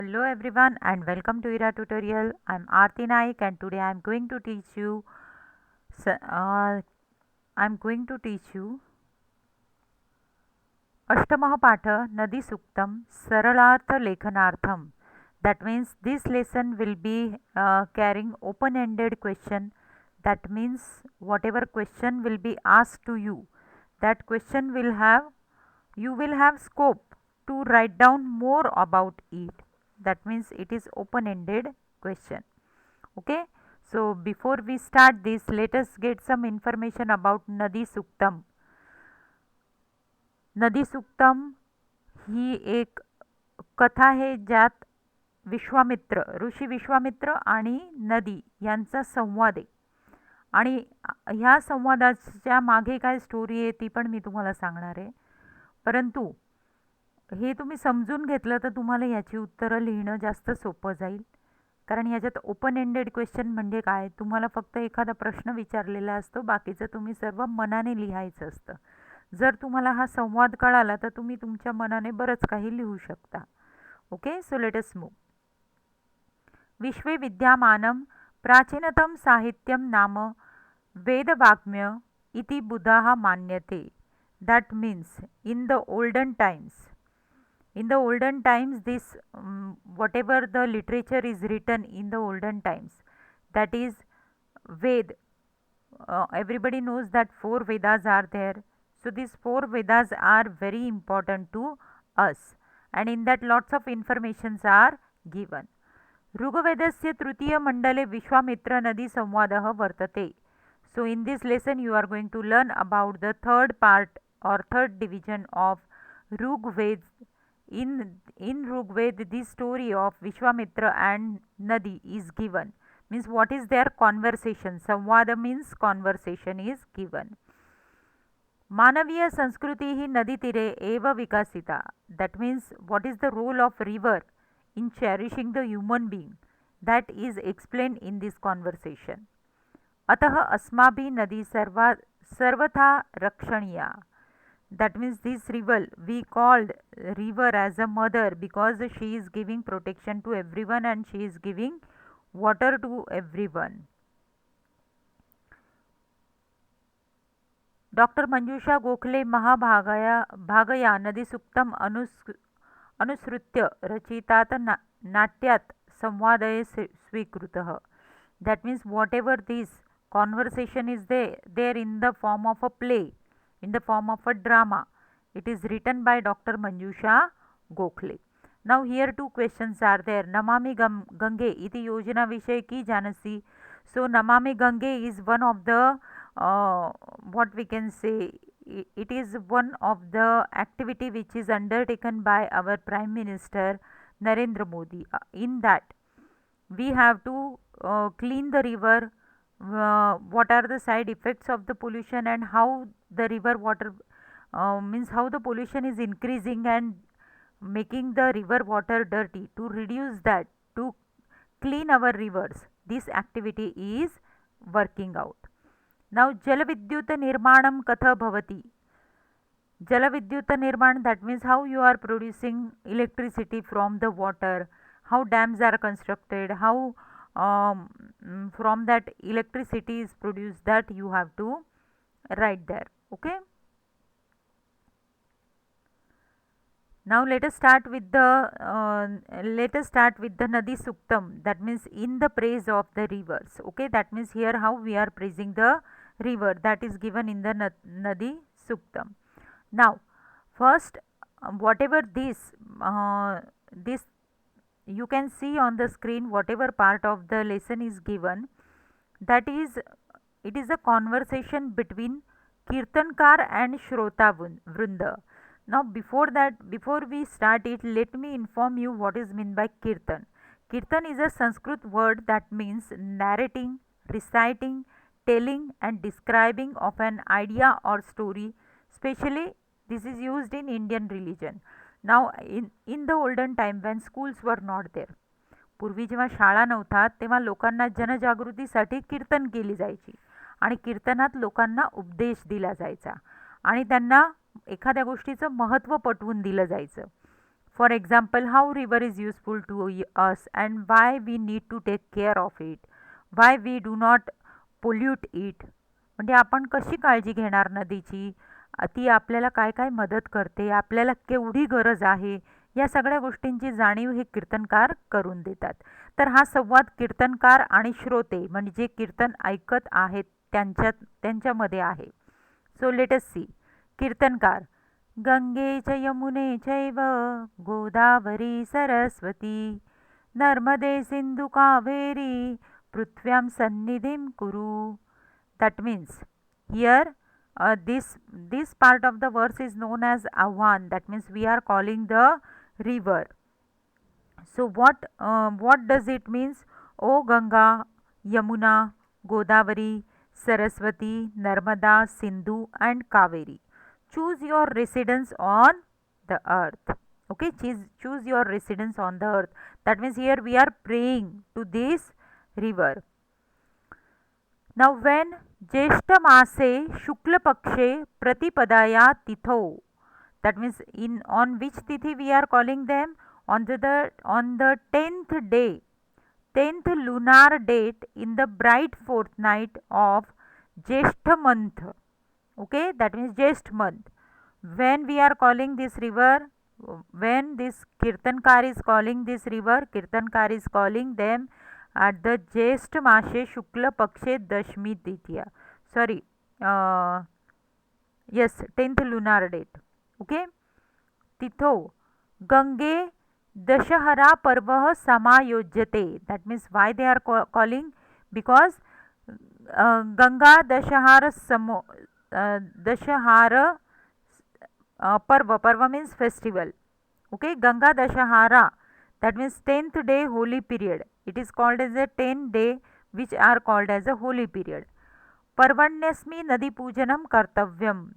Hello everyone and welcome to Ira tutorial. I'm Aarti Naik and today s- uh, I'm going to teach you Ashtamah Patha Nadi Suktam Saralartha Lekhanartham. That means this lesson will be carrying open-ended question. That means whatever question will be asked to you, that question will have you will have scope to write down more about it. That means it is open-ended question. Okay, so before we start this, let us get some information about Nadi Suktam. नदी सुक्तम ही एक कथा आहे ज्यात विश्वामित्र ऋषी विश्वामित्र आणि नदी यांचा संवाद आहे आणि ह्या संवादाच्या मागे काय स्टोरी आहे ती पण मी तुम्हाला सांगणार आहे. परंतु हे तुम्ही समजून घेतलं तर तुम्हाला याची उत्तरं लिहिणं जास्त सोपं जाईल. कारण याच्यात ओपन एंडेड क्वेश्चन म्हणजे काय, तुम्हाला फक्त एखादा प्रश्न विचारलेला असतो, बाकीचं तुम्ही सर्व मनाने लिहायचं असतं. जर तुम्हाला हा संवाद कळाला तर तुम्ही तुमच्या मनाने बरंच काही लिहू शकता. Okay, so let us move. विश्वे विद्यामानं प्राचीनतम साहित्यम नाम वेदवाग्म्य इति बुधाः मान्यते. That means in the olden times, this whatever the literature is written in the olden times, that is Ved. Everybody knows that four Vedas are there. So these four Vedas are very important to us, and in that lots of informations are given. ऋग्वेदस्य तृतीयमण्डले विश्वामित्रनदीसंवादः वर्तते. So in this lesson you are going to learn about the third part or third division of Rigved. In Rigved, this story of Vishwamitra and Nadi is given. Means what is their conversation? Samvada means conversation is given. मानवीय संस्कृती ही नदीतीरे एव विकसिता. That means what is the role of river in cherishing the human being, that is explained in this conversation. अतः अस्माभिः नदी सर्वथा रक्षणीया. That means this river we called river as a mother because she is giving protection to everyone and she is giving water to everyone. Doctor Manjusha Gokhale महाभागया नदीसुक्तम अनुसृत्य रचितात नाट्यात संवादये स्वीकृतः. That means whatever this conversation is there in the form of a play, in the form of a drama, it is written by Dr. Manjusha Gokhale. Now here two questions are there. Namami Gange iti yojana vishay ki janasi. So Namami Gange is one of the what we can say, it is one of the activity which is undertaken by our Prime Minister Narendra Modi. In that we have to clean the river. What are the side effects of the pollution and how the river water means how the pollution is increasing and making the river water dirty. To reduce that, to clean our rivers, this activity is working out. Now Jalavidyut Nirmanam Katha Bhavati. Jalavidyut Nirman, that means how you are producing electricity from the water, how dams are constructed, how from that electricity is produced, that you have to write there. Okay. Now let us start with the Nadi Suktam. That means in the praise of the rivers. Okay, that means here how we are praising the river, that is given in the Nadi Suktam. Now first whatever this you can see on the screen, whatever part of the lesson is given, that is it is a conversation between Kirtankar and Shrota Vrunda. Now before that, before we start it, let me inform you what is meant by Kirtan. Kirtan is a Sanskrit word that means narrating, reciting, telling and describing of an idea or story. Especially this is used in Indian religion. Now in the olden time when schools were not there, पूर्वी जेव्हा शाळा नव्हतात तेव्हा लोकांना जनजागृतीसाठी कीर्तन केली जायची आणि कीर्तनात लोकांना उपदेश दिला जायचा आणि त्यांना एखाद्या गोष्टीचं महत्त्व पटवून दिलं जायचं. For example, how river is useful to us and why we need to take care of it, why we do not pollute it. म्हणजे आपण कशी काळजी घेणार नदीची, ती आपल्याला काय काय मदत करते, आपल्याला केवढी गरज आहे, या सगळ्या गोष्टींची जाणीव हे कीर्तनकार करून देतात. तर हा संवाद कीर्तनकार आणि श्रोते म्हणजे जे कीर्तन ऐकत आहेत त्यांच्यामध्ये आहे. सो लेट अस सी. कीर्तनकार. गंगे च यमुने चैव गोदावरी सरस्वती नर्मदे सिंधु कावेरी पृथ्व्यां सन्निधिं कुरु. That means here this part of the verse is known as Ahvan. That means we are calling the river. So what does it means? O Ganga, Yamuna, Godavari, Saraswati, Narmada, Sindhu and Kaveri, choose your residence on the earth. Okay, choose your residence on the earth. That means here we are praying to this river. Now when ज्येष्ठ मासे शुक्ल पक्षे प्रतिपदाया तिथो, that means on which tithi we are calling them? On the 10th day, 10th lunar date in the bright fortnight of Jeshth month. Okay, that means Jeshth month. When we are calling this river, when this Kirtankar is calling this river, Kirtankar is calling them at the Jeshth Mashe Shukla Pakshe Dashmi Titiya. Sorry, yes, 10th lunar date. Okay, Titho Gange Dashahara Parvah Samayojyate. That means why they are calling? Because Ganga Dashahara Dashahara Parva means festival. Okay, Ganga Dashahara, that means 10th day holy period. It is called as a 10th day which are called as a holy period. Parvanyasmi Nadi Pujanam Kartavyam,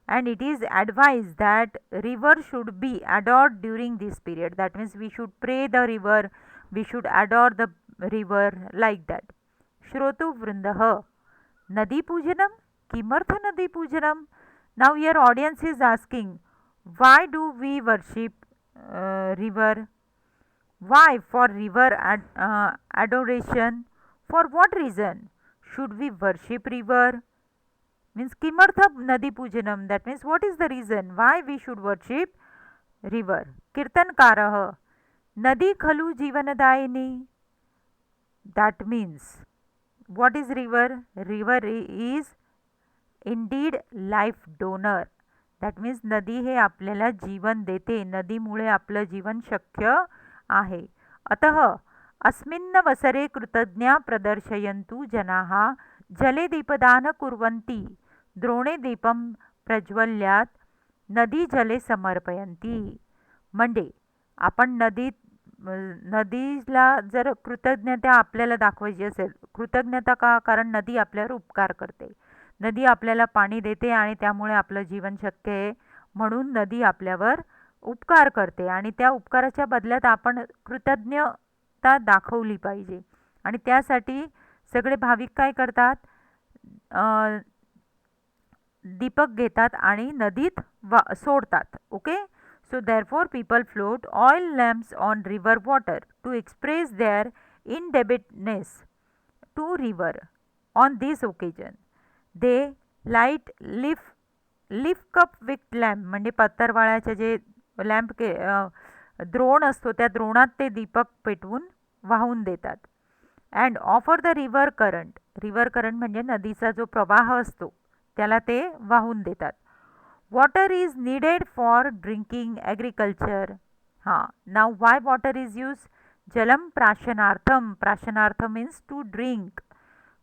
and it is advised that river should be adored during this period. That means we should pray the river, we should adore the river, like that. Shrotu Vrindaha Nadi Pujanam Kimartha Nadi Pujanam. Now your audience is asking, why do we worship river? Why for river adoration? For what reason should we worship river? Means kimartha nadi pujanam. That means what is the reason why we should worship river? Kirtankarah nadi khalu jivanadayini. That means what is river? River is indeed life donor. That means नदी हे आपल्याला जीवन देते, नदीमुळे आपलं जीवन शक्य आहे. अतः अस्मिन् वसरे कृतज्ञा प्रदर्शयन्तु जनाः जले दीपदान कुर्वन्ति द्रोणे दीपं प्रज्वल्यात नदी जले समर्पयन्ति. म्हणजे आपण नदीला जर कृतज्ञता आपल्याला दाखवायची असेल, कृतज्ञता का? कारण नदी आपल्यावर उपकार करते, नदी आपल्याला पाणी देते आणि त्यामुळे आपलं जीवन शक्य आहे. म्हणून नदी आपल्यावर उपकार करते आणि त्या उपकाराच्या बदल्यात आपण कृतज्ञता दाखवली पाहिजे. आणि त्यासाठी सगळे भाविक काय करतात? दीपक घेतात आणि नदीत सोडतात. Okay, so therefore people float oil lamps on river water to express their indebtedness to river. On this occasion they light leaf cup with lamp, म्हणजे पत्तरवाळ्याचे जे लॅम्प द्रोण असतो त्या द्रोणात ते दीपक पेटवून वाहून देतात. And offer the river current. River current म्हणजे नदीचा जो प्रवाह असतो त्याला ते वाहून देतात. Water is needed for drinking agriculture. हां, now why water is use? जलम प्राशनार्थम. प्राशनार्थ मीन्स टू ड्रिंक.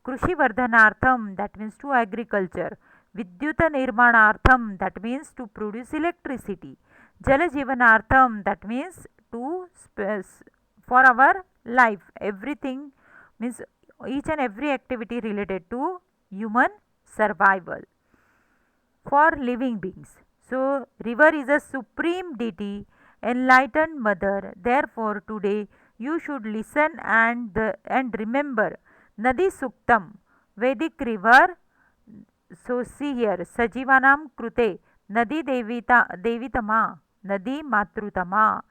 कृषिवर्धनार्थम, that means to agriculture. विद्युत निर्माणार्थम, that means to produce electricity. जलजीवनार्थम, that means to for our life. Everything means each and every activity related to human survival for living beings. So river is a supreme deity, enlightened mother. Therefore today you should listen and remember Nadi Suktam, Vedic river. So see here, Sajivanam Krute, Nadi Devitama, Nadi Matrutama.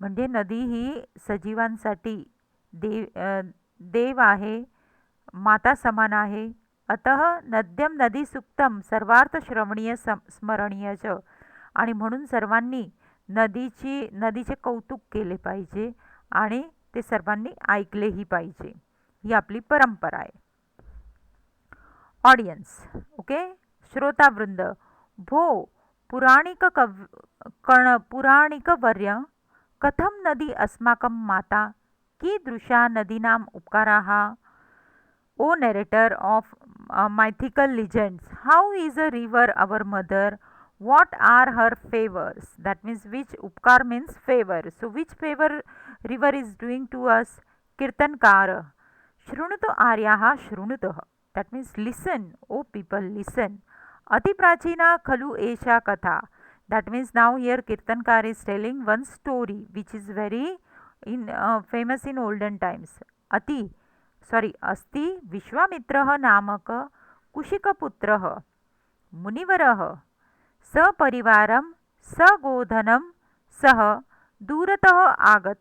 म्हणजे नदी ही सजीवांसाठी देव आहे, माता समान आहे. अतः नद्यं नदी सुक्तम सर्वार्थ श्रवणीय स्मरणीय च. आणि म्हणून सर्वांनी नदीचे कौतुक केले पाहिजे आणि ते सर्वांनी ऐकलेही पाहिजे. ही आपली परंपरा आहे. ऑडियन्स, ओके, श्रोतावृंद, भो पुराणिकवर्य, कथं नदी अस्माकं माता, कीदृशा नदीनाम् उपकाराः? O narrator of mythical legends, how is a river our mother? What are her favors? That means which upkar means favor. So which favor river is doing to us? Kirtankara. Shrunuto aryaha shrunutah. That means listen, O people, listen. Ati prachina khalu esha katha. That means now here Kirtankar is telling one story which is very famous in olden times. अस्ति विश्वामित्रः नामक कुशिकपुत्रः मुनिवरः सपरिवारं सगोधनं सह दूरतः आगत.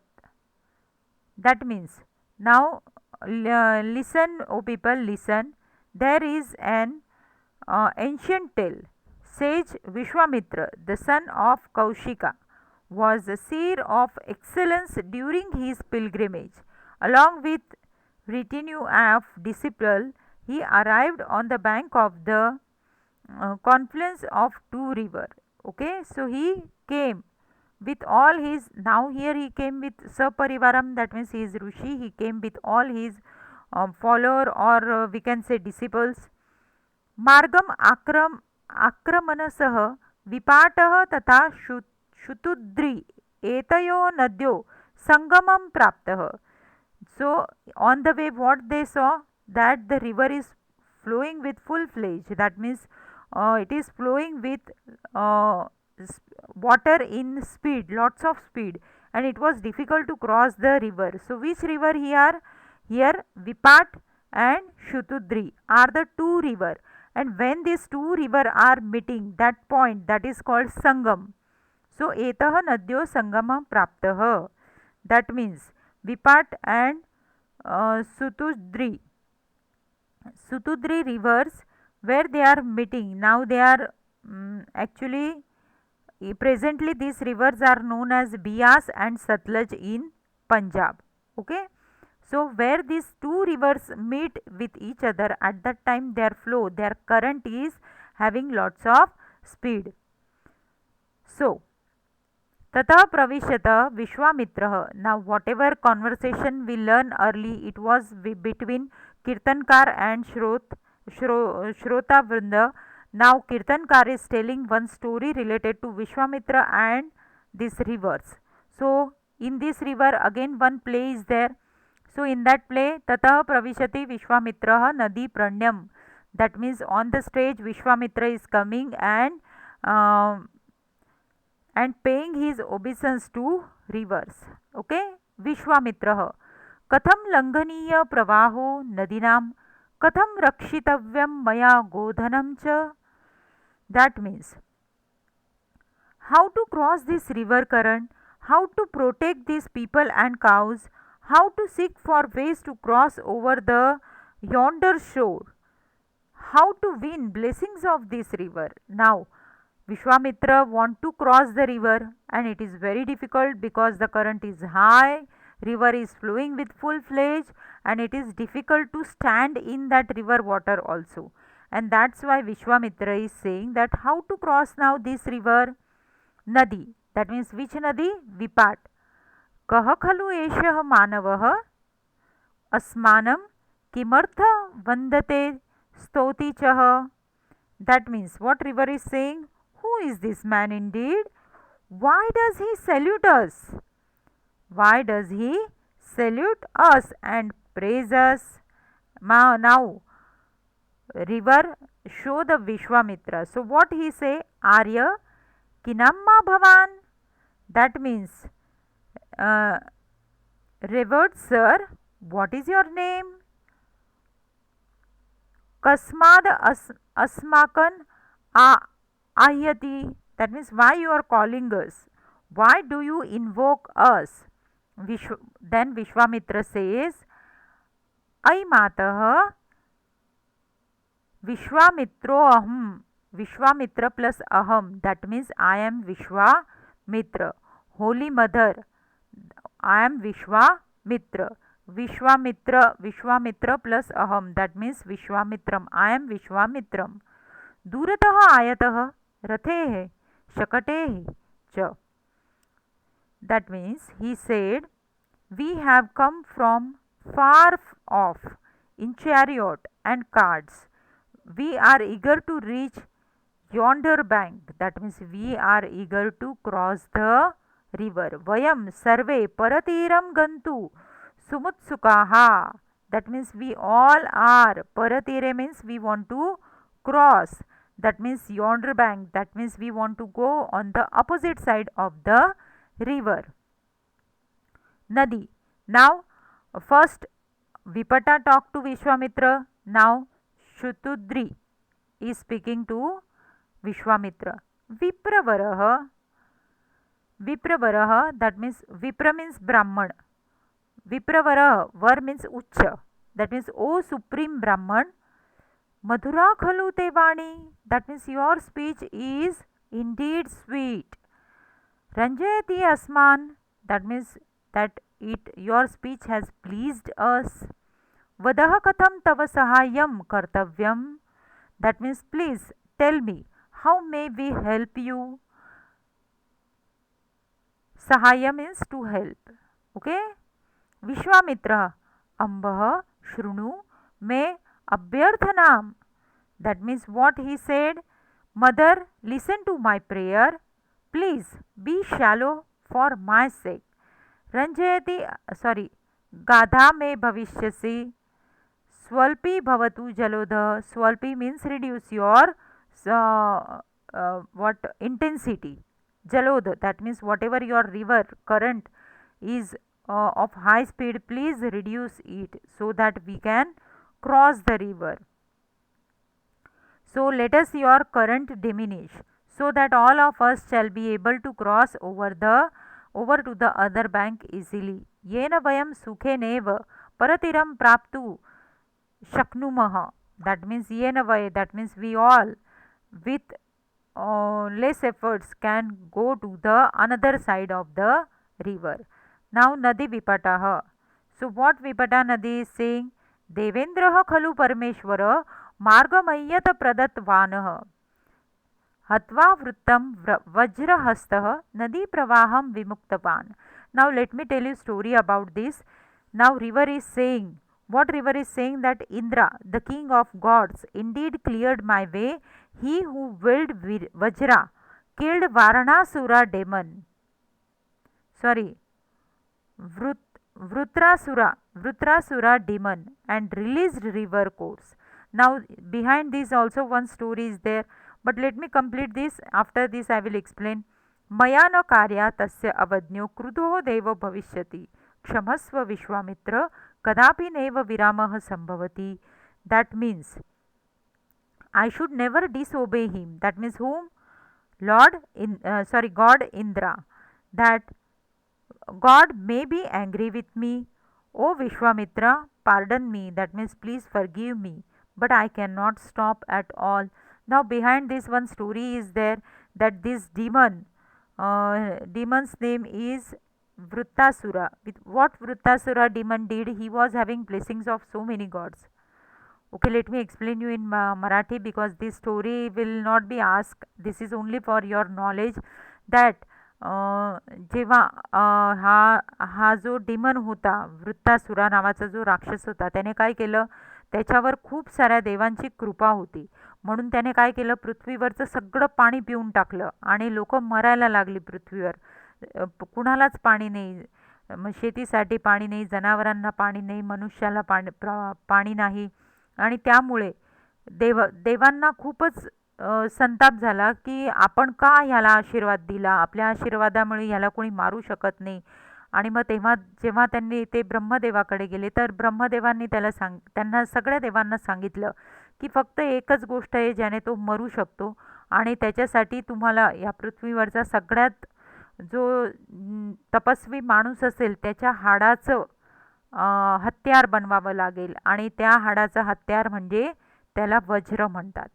That means now listen, O people, listen. There is an ancient tale. Sage Vishwamitra, the son of Kaushika, was a seer of excellence during his pilgrimage. Along with retinue of disciples, he arrived on the bank of the confluence of two rivers. Okay, so he came with all his, now here he came with saparivaram, that means he is Rishi, he came with all his follower, or we can say disciples. Margam आक्रमणसह विपाटः तथा शुतुद्री एतयो नद्यो संगमं प्राप्तः. So on the way what they saw, that the river is flowing with full fledge, that means it is flowing with water in speed, lots of speed, and it was difficult to cross the river. So which river here? Here Vipat and Shutudri are the two river, and when these two river are meeting, that point, that is called Sangam. So etah nadyo sangamam praptah. That means Vipat and Sutudri rivers, where they are meeting. Now they are actually presently these rivers are known as Bias and Satluj in Punjab. Okay, so where these two rivers meet with each other, at that time their flow, their current is having lots of speed. So Tata Pravishyata Vishwamitrah. Now whatever conversation we learn early, it was between Kirtankar and Shrota Vrinda. Now Kirtankar is telling one story related to Vishwamitra and these rivers. So in this river again one play is there. So in that play, Tata Pravishyati Vishwamitrah Nadi Pranyam. That means on the stage Vishwamitra is coming and paying his obeisance to rivers. Okay, Vishwamitrah. Katham langhaniya pravaho nadinam, katham rakshitavyam maya godhanam cha. That means how to cross this river current, how to protect these people and cows, how to seek for ways to cross over the yonder shore, how to win blessings of this river. Now Vishwamitra want to cross the river, and it is very difficult because the current is high, river is flowing with full fledge, and it is difficult to stand in that river water also. And that's why Vishwamitra is saying that how to cross now this river. Nadi, that means which Nadi? Vipat. Kah khalu eshah manavah asmanam kimartha vandate stoti chah. That means what river is saying? Who is this man indeed? Why does he salute us? Why does he salute us and praise us? Now, river show the Vishwamitra. So what he say? Arya Kinamma Bhavan. That means, revered sir, what is your name? Kasmad asmakan ahyati. That means why you are calling us? Why do you invoke us? Then Vishwamitra says, Ai matah Vishwamitro aham. Vishwamitra plus aham. That means I am Vishwamitra. Holy Mother, I am Vishwamitra. Vishwamitra plus aham. That means Vishwamitram. I am Vishwamitram. दूरतः आयतः रथेः शकटेः च. That means he said, we have come from far off in chariot and carts. We are eager to reach yonder bank. That means we are eager to cross the river. Vayam sarve paratiram gantu sumutsukaha. That means we all are. Paratire means we want to cross. That means yonder bank. That means we want to go on the opposite side of the river. Nadi. Now first Vipata talked to Vishwamitra. Now Shutudri is speaking to Vishwamitra. Vipravaraha. Vipravaraha, that means Vipra means Brahman. Vipravaraha, Var means Ucha. That means O Supreme Brahman. Madhura khalu te vani. That means your speech is indeed sweet. Ranjayati asman. That means that your speech has pleased us. Vadaha katham tava sahayam kartavyam. That means please tell me, how may we help you? Sahaya means to help. Okay? Vishwamitra ambah shrunu me abhyarthanam. That means what he said, Mother, listen to my prayer. Please be shallow for my sake. Gadha me bhavishyasi. Swalpi bhavatu jalodha. Swalpi means reduce your intensity. Jalodha, that means whatever your river current is of high speed, please reduce it so that we can cross the river. So let us your current diminish so that all of us shall be able to cross over to the other bank easily. Yena vayam sukheneva paratiram praptu shaknumaha. That means yena vay, that means we all with less efforts can go to the another side of the river. Now Nadi Vipataha. So what Vipata Nadi is saying? Devendraha khalu Parameshwara margamayyat pradatvanah hatva vrittam vajrahastah nadi pravaham vimuktavan. Now let me tell you story about this. Now river is saying, what river is saying? That Indra, the king of gods, indeed cleared my way. He who willed Vajra killed Varanasura demon. Sorry, Vrutrasura demon and released river course. Now behind this also one story is there, but let me complete this. After this I will explain. Maya na karya tasya avadnyo krudo devo bhavishyati kshamasva Vishwamitra kadapi neva viramah sambhavati. That means I should never disobey him. That means whom? God Indra. That God may be angry with me. O Vishwamitra, pardon me. That means please forgive me. But I cannot stop at all. Now behind this one story is there, that this demon's name is Vrittasura. With what Vrittasura demon did? He was having blessings of so many gods. Okay, let me explain you in Marathi, because this story will not be asked. This is only for your knowledge that जेव्हा हा जो demon होता, वृत्तासुरा नावाचा जो राक्षस होता, त्याने काय केलं, त्याच्यावर खूप साऱ्या देवांची कृपा होती म्हणून त्याने काय केलं, पृथ्वीवरचं सगळं पाणी पिऊन टाकलं आणि लोक मरायला लागली पृथ्वीवर. कुणालाच पाणी नाही, शेतीसाठी पाणी नाही, जनावरांना पाणी नाही, मनुष्याला पाणी नाही. आणि त्यामुळे देवांना खूपच संताप झाला की आपण का ह्याला आशीर्वाद दिला, आपल्या आशीर्वादामुळे ह्याला कोणी मारू शकत नाही. आणि मग तेव्हा जेव्हा त्यांनी ते ब्रह्मदेवाकडे गेले, तर ब्रह्मदेवांनी त्यांना सगळ्या देवांना सांगितलं की फक्त एकच गोष्ट आहे ज्याने तो मरू शकतो आणि त्याच्यासाठी तुम्हाला या पृथ्वीवरचा सगळ्यात जो तपस्वी माणूस असेल त्याच्या हाडाचं हत्यार बनवावं लागेल आणि त्या हाडाचं हत्यार म्हणजे त्याला वज्र म्हणतात.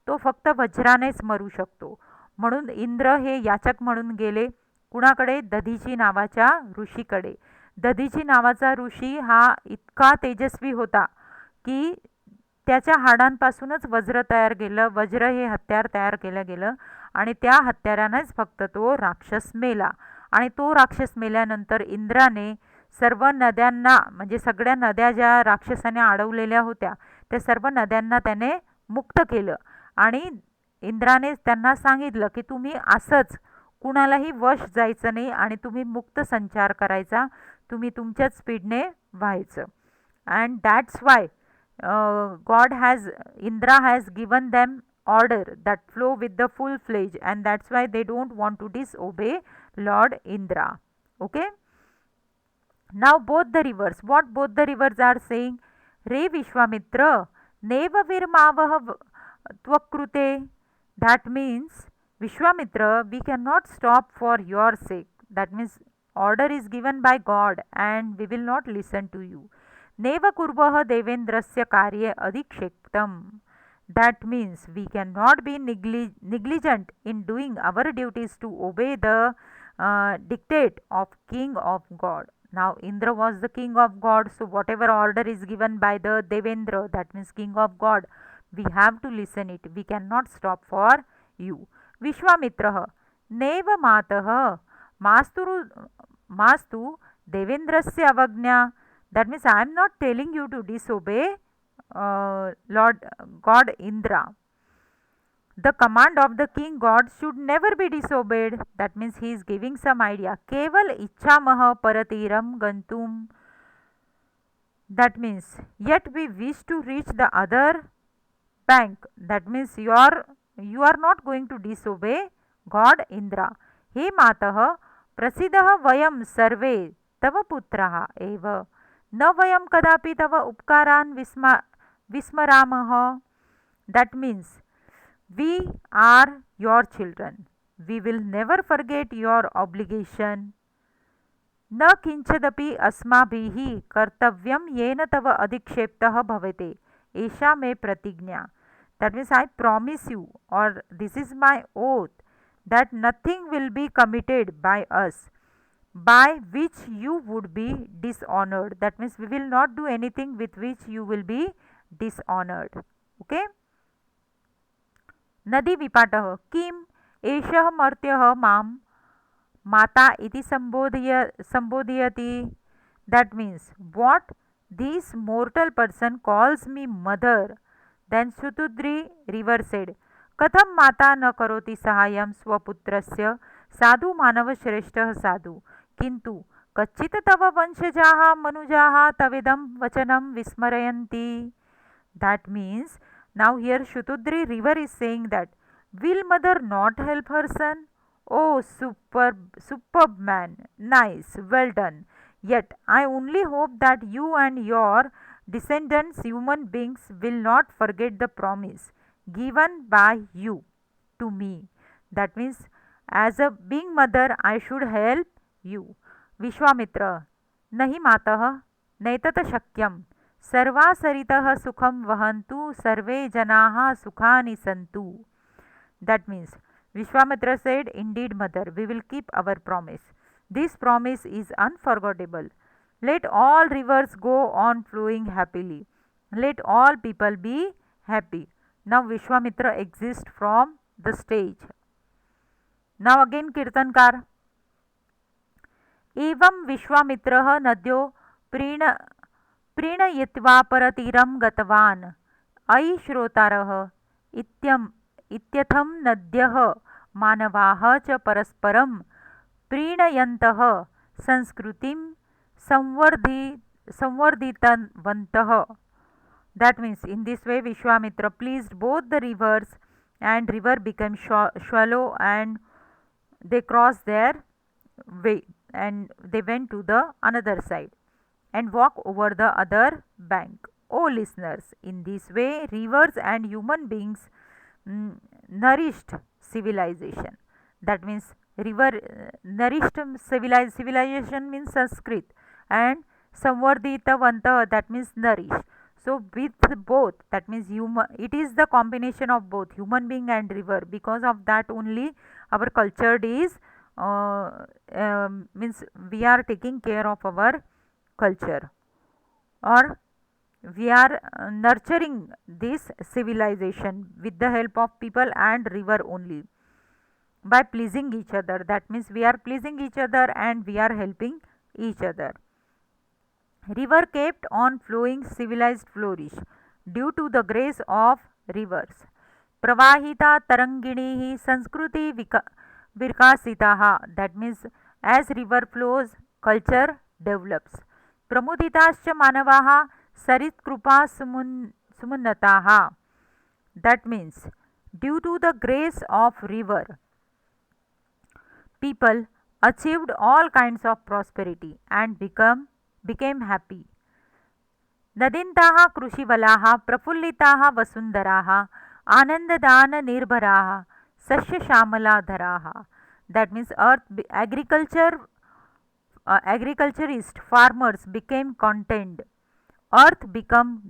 तो फक्त वज्रानेच मरू शकतो. म्हणून इंद्र हे याचक म्हणून गेले कुणाकडे? दधीची नावाच्या ऋषीकडे. दधीची नावाचा ऋषी हा इतका तेजस्वी होता की त्याच्या हाडांपासूनच वज्र तयार केलं, वज्र हे हत्यार तयार केलं गेलं आणि त्या हत्यारानेच फक्त तो राक्षस मेला. आणि तो राक्षस मेल्यानंतर इंद्राने सर्व नद्यांना म्हणजे सगळ्या नद्या ज्या राक्षसाने अडवलेल्या होत्या त्या सर्व नद्यांना त्याने मुक्त केलं आणि इंद्राने त्यांना सांगितलं की तुम्ही असंच कुणालाही वश जायचं नाही आणि तुम्ही मुक्त संचार करायचा, तुम्ही तुमच्याच स्पीडने व्हायचं. And that's why God has Indra has given them order that flow with the full fledge, and that's why they don't want to disobey Lord Indra. Okay, now both the rivers, what both the rivers are saying? Re Vishwamitra neva virmavah tvakrute. That means Vishwamitra, we cannot stop for your sake. That means order is given by God and we will not listen to you. Neva kurvah devendrasya karye adhikshetam. That means we cannot be negligent in doing our duties to obey the dictate of king of God. Now Indra was the king of God, so whatever order is given by the Devendra, that means king of God, we have to listen it. We cannot stop for you. Vishwamitrah neva matah mastu devendrasya avagnya. That means I am not telling you to disobey Lord God Indra. The command of the king God should never be disobeyed. That means he is giving some idea. Keval ichamah paratiram gantum. That means yet we wish to reach the other bank. That means you are not going to disobey God Indra. He matah prasidah vayam sarve tava putraha eva. न वयम कदापि तव उपकारान विस्मरामः. That means we are your children. We will never forget your obligation. न किंचदपि अस्माभिः कर्तव्यम येन तव अधिक्षेप्तः भवेते. एषा मे प्रतिज्ञा. That means I promise you, or this is my oath, that nothing will be committed by us by which you would be dishonored. That means we will not do anything with which you will be dishonored. Okay. नदी विपाटः किम एषः मर्त्यः माम माता इति संबोधयति. That means what this mortal person calls me mother. Then Shutudri river said, कथम माता न करोति सहायं स्वपुत्रस्य. साधु मानव श्रेष्ठः साधु, किंतु कच्चित तव वंशजाः मनुजाः तवेदं वचनं विस्मरयन्ति. That means now here Shutudri river is saying that will mother not help her son? Oh, superb man, nice, well done. Yet I only hope that you and your descendants, human beings, will not forget the promise given by you to me. That means as a being mother I should help you. Vishwamitra नहि मातः नैतत् शक्यं. सर्वा सरितः सुखं वहन्तु सर्वे जनाः सुखानि सन्तु. That means Vishwamitra said, indeed mother, we will keep our promise. This promise is unforgettable. Let all rivers go on flowing happily. Let all people be happy. Now Vishwamitra exists from the stage. Now again Kirtankar. एवं विश्वामित्रः नद्यो प्रीणयित्वा परतीरं गतवान्. अयि श्रोतारः इत्यथं नद्यः मानवाः च परस्परं प्रीणयन्तः संस्कृतिं संवर्धितवन्तः. That means in this way Vishwamitra pleased both the rivers, and river became shallow and they crossed their way and they went to the another side and walk over the other bank. O listeners, in this way rivers and human beings nourished civilization. That means River nourished civilization means Sanskrit, and samvarditavanta, that means nourish. So with both, that means human, it is the combination of both human being and river. Because of that only our culture is means we are taking care of our culture, or we are nurturing this civilization with the help of people and river only, by pleasing each other. That means we are pleasing each other and we are helping each other. River kept on flowing, civilized flourish due to the grace of rivers. Pravahita tarangini Sanskriti Virkasitaha, that means as river flows, culture develops. Pramuditascha Manavaha Saritkrupa Sumunnataha, that means due to the grace of river, people achieved all kinds of prosperity and became happy. नदीन्ताः कृषिवलाः प्रफुल्लिताः वसुन्धराः आनन्ददाननिर्भराः सस्यश्यामलाधराः. That means agriculturist farmers became content. Earth became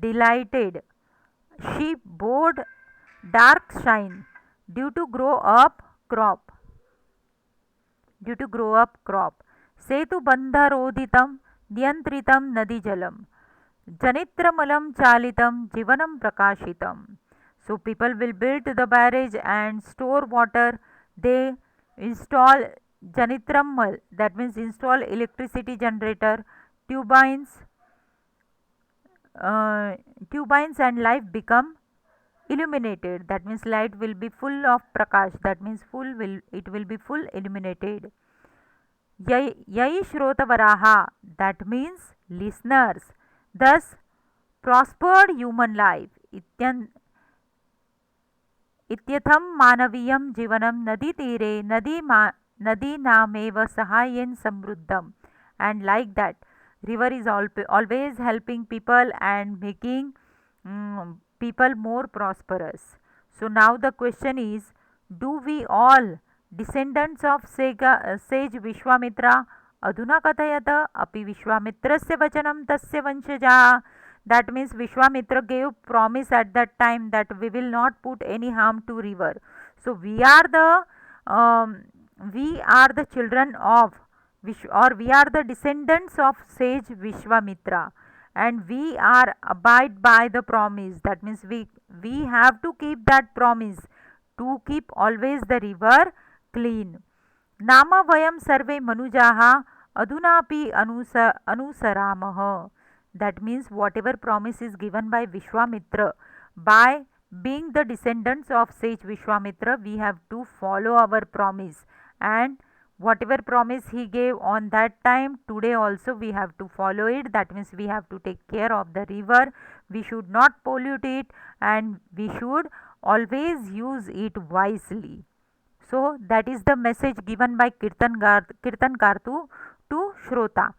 delighted. She bore dark shine due to grow up crop. सेतु बंधरोधितं नियंत्रितं नदीजलम जनित्रमलं चालितं जीवनं प्रकाशितम. So people will build the barrage and store water. They install janitramal, that means install electricity generator, turbines and life become illuminated. That means light will be full of prakash, that means it will be full illuminated. Yai Shrotavaraha, that means listeners, thus prospered human life. Ityatham manaviyam jivanam nadi tire nadi namev sahayen samruddham. And like that, river is always helping people and making people more prosperous. So now the question is, do we all descendants of sage Vishwamitra adhuna kathayat api Vishwamitrasya vachanam tasya vanshajah. That means Vishwamitra gave promise at that time that we will not put any harm to river. So we are the children of we are the descendants of sage Vishwamitra, and we are abide by the promise. That means we have to keep that promise to keep always the river clean. Nama vayam sarve manujaha adunapi anusaramah. That means whatever promise is given by Vishwamitra, by being the descendants of sage Vishwamitra, we have to follow our promise, and whatever promise he gave on that time, today also we have to follow it. That means we have to take care of the river, we should not pollute it, and we should always use it wisely. So that is the message given by कीर्तनकार to श्रोता.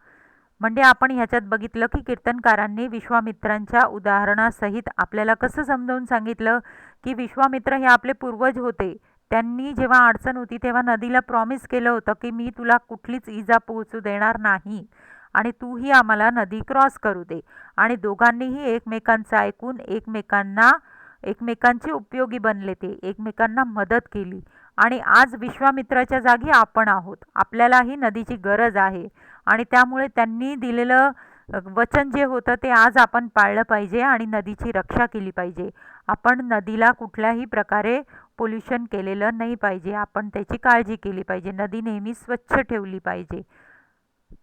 म्हणजे आपण ह्याच्यात बघितलं की कीर्तनकारांनी विश्वामित्रांच्या उदाहरणासहित आपल्याला कसं समजावून सांगितलं की विश्वामित्र हे आपले पूर्वज होते. त्यांनी जेव्हा अडचण होती तेव्हा नदीला प्रॉमिस केलं होतं की मी तुला कुठलीच इजा पोहोचू देणार नाही आणि तूही आम्हाला नदी क्रॉस करू दे. आणि दोघांनीही एकमेकांचं ऐकून एकमेकांचे उपयोगी बनले, ते एकमेकांना मदत केली. आणि आज विश्वामित्राच्या जागी आपण आहोत. आपल्यालाही नदीची गरज आहे आणि त्यामुळे त्यांनी दिलेलं वचन जे होतं ते आज आपण पाळलं पाहिजे आणि नदीची रक्षा केली पाहिजे. आपण नदीला कुठल्याही प्रकारे पोल्युशन केलेलं नाही पाहिजे. आपण त्याची काळजी केली पाहिजे. नदी नेहमी स्वच्छ ठेवली पाहिजे,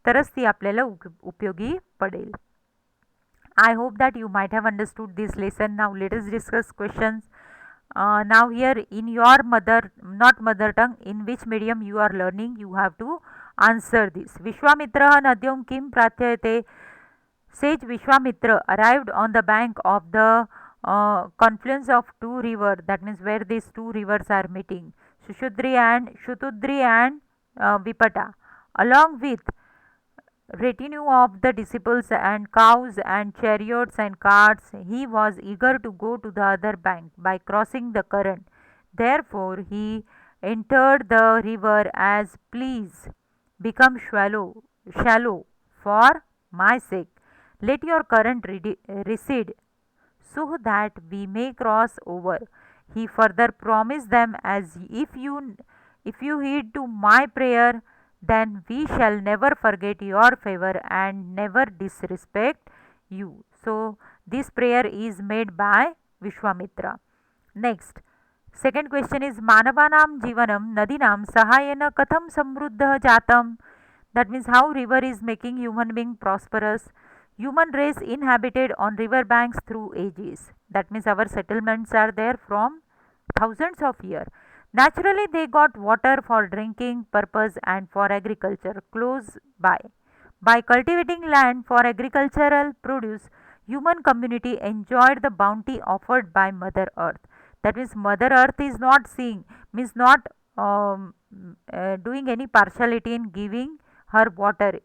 तरच ती आपल्याला उपयोगी पडेल. I hope that you might have understood this lesson. Now let us discuss questions. Now here in your not mother tongue, in which medium you are learning, you have to answer this. Vishwamitrah nadyam kim pratyayate. Sage Vishwamitra arrived on the bank of the confluence of two rivers, that means where these two rivers are meeting, Shutudri and Vipata. Along with retinue of the disciples and cows and chariots and carts, he was eager to go to the other bank by crossing the current. Therefore he entered the river as, please become shallow for my sake. Let your current recede so that we may cross over. He further promised them, as if you heed to my prayer, then we shall never forget your favor and never disrespect you. So this prayer is made by Vishwamitra. Next, second question is Manavanam Jivanam Nadinam Sahayana Katham Samruddha Jatam. That means how river is making human being prosperous. Human race inhabited on river banks through ages. That means our settlements are there from thousands of years. Naturally, they got water for drinking purpose and for agriculture close by. By cultivating land for agricultural produce, human community enjoyed the bounty offered by Mother Earth. That means Mother Earth is not seeing, means not doing any partiality in giving her water.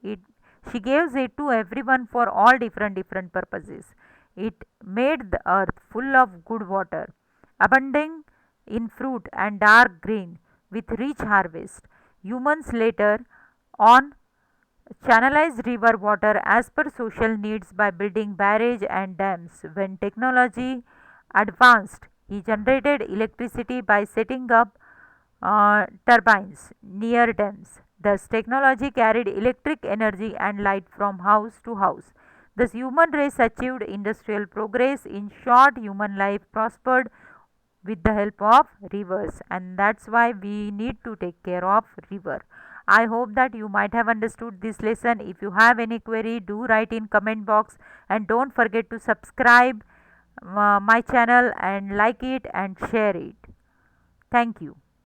She gives it to everyone for all different purposes. It made the earth full of good water, abounding in fruit and dark green, with rich harvest. Humans later on channelized river water as per social needs by building barrage and dams. When technology advanced, he generated electricity by setting up turbines near dams. Thus, technology carried electric energy and light from house to house. Thus, human race achieved industrial progress. In short, human life prospered with the help of rivers, and that's why we need to take care of river. I hope that you might have understood this lesson. If you have any query, do write in comment box, and don't forget to subscribe my channel and like it and share it. Thank you.